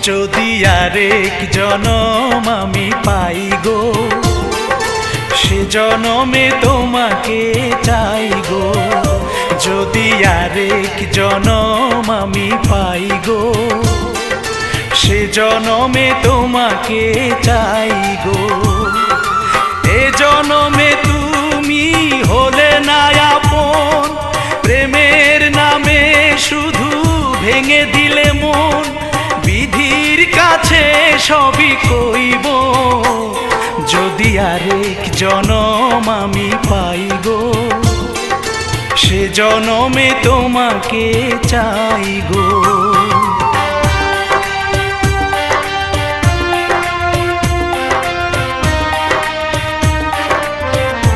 যদি আরেক জনম আমি পাই গো, সে জনমে তোমাকে চাই গো। যদি আরেক জনম আমি পাই গো, সে জনমে তোমাকে চাই গো। এ জনমে তুমি হলে না আপন, প্রেমের নামে শুধু ভেঙে দিলে মন। বিধির কাছে সবই কইব, যদি আরেক জনম আমি পাই গো, সে জনমে তোমাকে চাই গো।